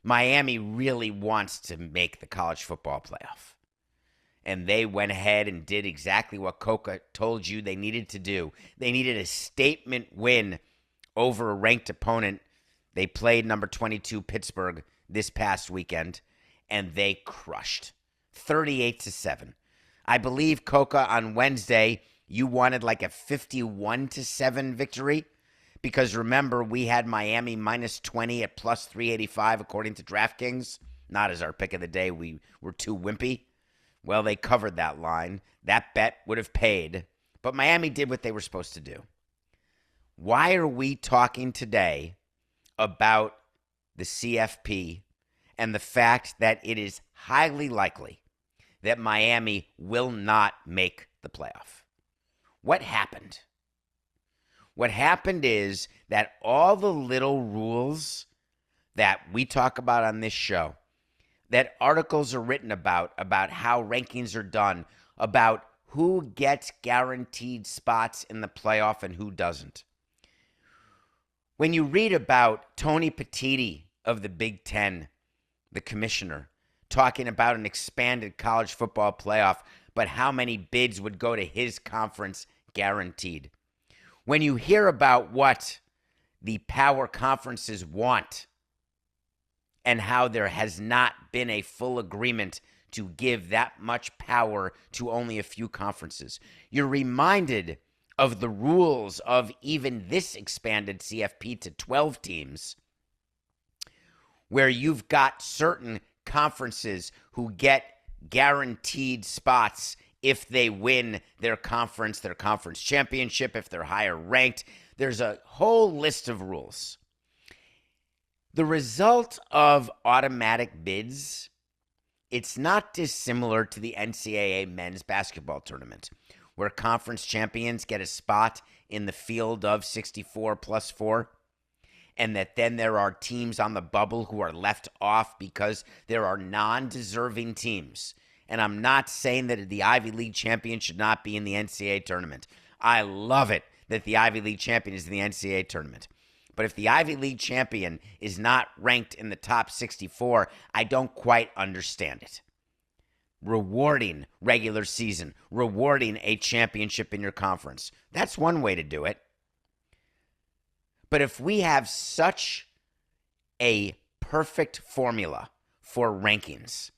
Miami really wants to make the college football playoff. And they went ahead and did exactly what Coca told you they needed to do. They needed a statement win over a ranked opponent. They played number 22 Pittsburgh this past weekend, and they crushed 38-7. I believe, Coca, on Wednesday, you wanted like a 51-7 victory. Because remember, we had Miami minus 20 at plus 385 according to DraftKings. Not as our pick of the day. We were too wimpy. Well, they covered that line. That bet would have paid. But Miami did what they were supposed to do. Why are we talking today about the CFP and the fact that it is highly likely that Miami will not make the playoff? What happened? What happened is that all the little rules that we talk about on this show, that articles are written about how rankings are done, about who gets guaranteed spots in the playoff and who doesn't. When you read about Tony Petitti of the Big Ten, the commissioner, talking about an expanded college football playoff, but how many bids would go to his conference guaranteed. When you hear about what the power conferences want and how there has not been a full agreement to give that much power to only a few conferences, you're reminded of the rules of even this expanded CFP to 12 teams, where you've got certain conferences who get guaranteed spots if they win their conference championship, if they're higher ranked. There's a whole list of rules. The result of automatic bids, it's not dissimilar to the NCAA men's basketball tournament, where conference champions get a spot in the field of 64 plus 4, and that then there are teams on the bubble who are left off because there are non-deserving teams. And I'm not saying that the Ivy League champion should not be in the NCAA tournament. I love it that the Ivy League champion is in the NCAA tournament. But if the Ivy League champion is not ranked in the top 64, I don't quite understand it. Rewarding regular season, rewarding a championship in your conference. That's one way to do it. But if we have such a perfect formula for rankings,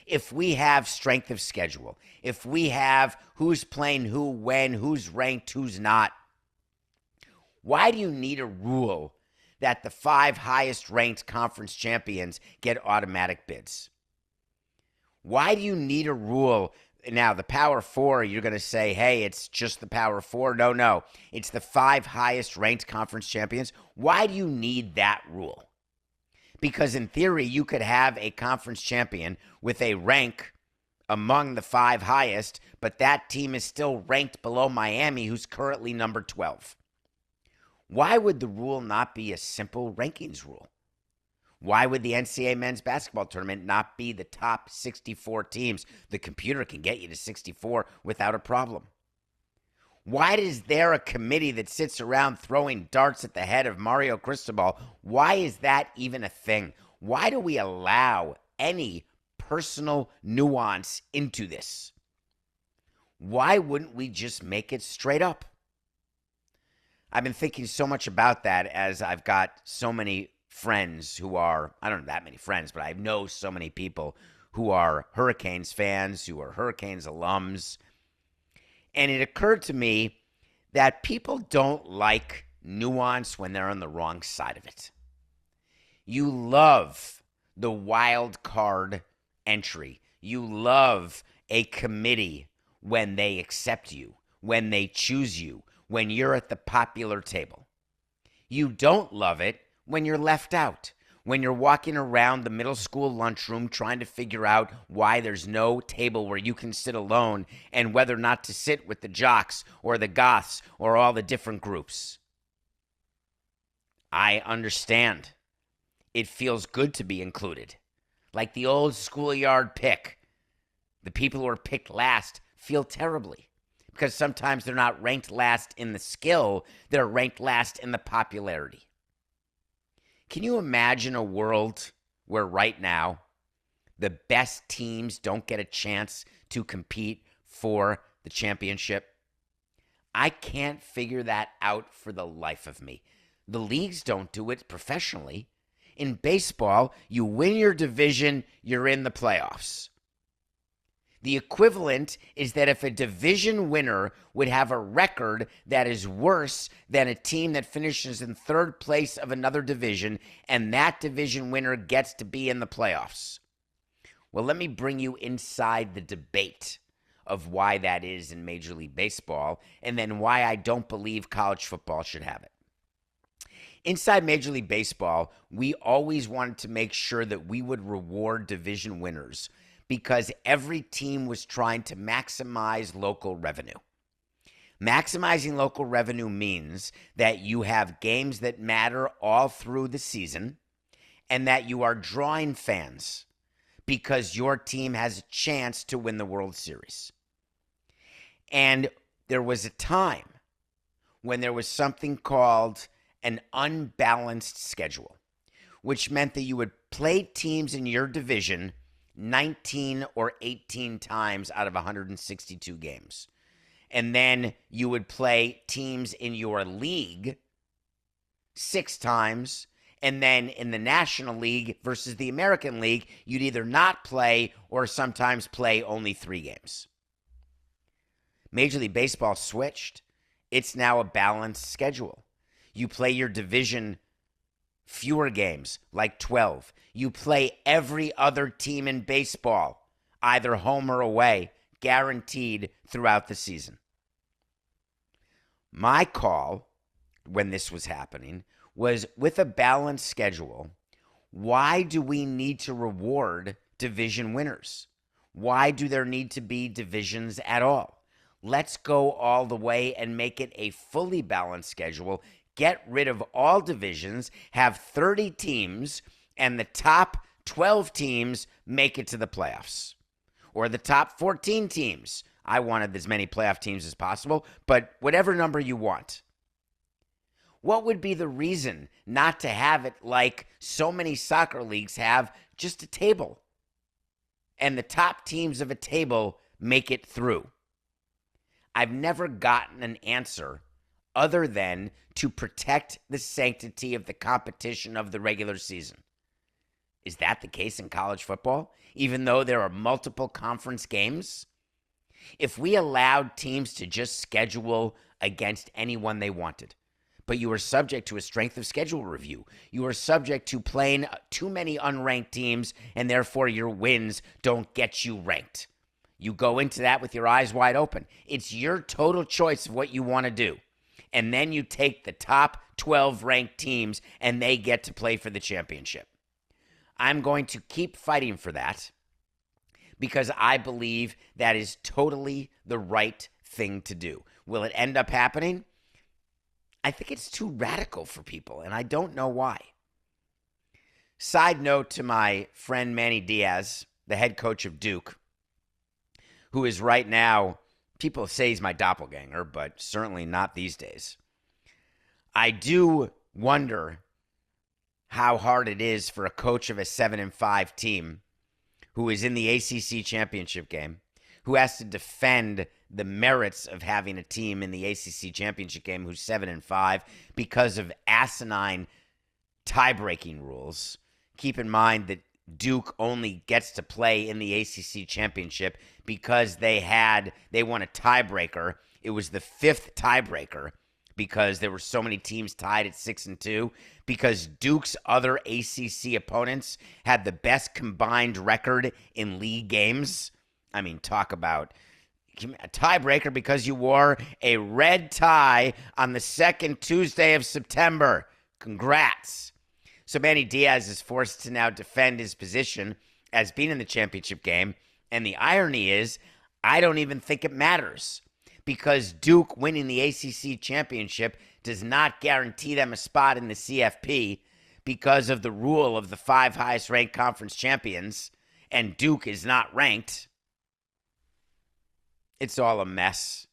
if we have strength of schedule, if we have who's playing who, when, who's ranked, who's not, why do you need a rule that the 5 highest ranked conference champions get automatic bids? Why do you need a rule? Now, the Power 4, you're going to say, hey, it's just the Power 4. No. It's the 5 highest ranked conference champions. Why do you need that rule? Because in theory, you could have a conference champion with a rank among the 5 highest, but that team is still ranked below Miami, who's currently number 12. Why would the rule not be a simple rankings rule? Why would the NCAA men's basketball tournament not be the top 64 teams? The computer can get you to 64 without a problem. Why is there a committee that sits around throwing darts at the head of Mario Cristobal? Why is that even a thing? Why do we allow any personal nuance into this? Why wouldn't we just make it straight up? I've been thinking so much about that as I've got so many friends who are, I don't know that many friends, but I know so many people who are Hurricanes fans, who are Hurricanes alums. And it occurred to me that people don't like nuance when they're on the wrong side of it. You love the wild card entry. You love a committee when they accept you, when they choose you, when you're at the popular table. You don't love it when you're left out, when you're walking around the middle school lunchroom trying to figure out why there's no table where you can sit alone and whether or not to sit with the jocks or the goths or all the different groups. I understand. It feels good to be included. Like the old schoolyard pick. The people who are picked last feel terribly because sometimes they're not ranked last in the skill, they're ranked last in the popularity. Can you imagine a world where right now the best teams don't get a chance to compete for the championship? I can't figure that out for the life of me. The leagues don't do it professionally. In baseball, you win your division, you're in the playoffs. The equivalent is that if a division winner would have a record that is worse than a team that finishes in third place of another division, and that division winner gets to be in the playoffs. Well, let me bring you inside the debate of why that is in Major League Baseball, and then why I don't believe college football should have it. Inside Major League Baseball, we always wanted to make sure that we would reward division winners because every team was trying to maximize local revenue. Maximizing local revenue means that you have games that matter all through the season and that you are drawing fans because your team has a chance to win the World Series. And there was a time when there was something called an unbalanced schedule, which meant that you would play teams in your division 19 or 18 times out of 162 games. And then you would play teams in your league 6 times. And then in the National League versus the American League, you'd either not play or sometimes play only 3 games. Major League Baseball switched. It's now a balanced schedule. You play your division fewer games, like 12. You play every other team in baseball, either home or away, guaranteed throughout the season. My call when this was happening was, with a balanced schedule, why do we need to reward division winners? Why do there need to be divisions at all? Let's go all the way and make it a fully balanced schedule. Get rid of all divisions, have 30 teams, and the top 12 teams make it to the playoffs. Or the top 14 teams. I wanted as many playoff teams as possible, but whatever number you want. What would be the reason not to have it like so many soccer leagues have, just a table? And the top teams of a table make it through. I've never gotten an answer other than to protect the sanctity of the competition of the regular season. Is that the case in college football, even though there are multiple conference games? If we allowed teams to just schedule against anyone they wanted, but you are subject to a strength of schedule review, you are subject to playing too many unranked teams, and therefore your wins don't get you ranked. You go into that with your eyes wide open. It's your total choice of what you want to do. And then you take the top 12 ranked teams and they get to play for the championship. I'm going to keep fighting for that because I believe that is totally the right thing to do. Will it end up happening? I think it's too radical for people, and I don't know why. Side note to my friend Manny Diaz, the head coach of Duke, who is right now, people say he's my doppelganger, but certainly not these days. I do wonder how hard it is for a coach of a 7-5 team who is in the ACC championship game, who has to defend the merits of having a team in the ACC championship game who's 7-5 because of asinine tie-breaking rules. Keep in mind that Duke only gets to play in the ACC championship because they won a tiebreaker. It was the 5th tiebreaker because there were so many teams tied at 6-2, because Duke's other ACC opponents had the best combined record in league games. I mean, talk about a tiebreaker because you wore a red tie on the 2nd Tuesday of September. Congrats. So Manny Diaz is forced to now defend his position as being in the championship game. And the irony is, I don't even think it matters because Duke winning the ACC championship does not guarantee them a spot in the CFP because of the rule of the 5 highest ranked conference champions, and Duke is not ranked. It's all a mess.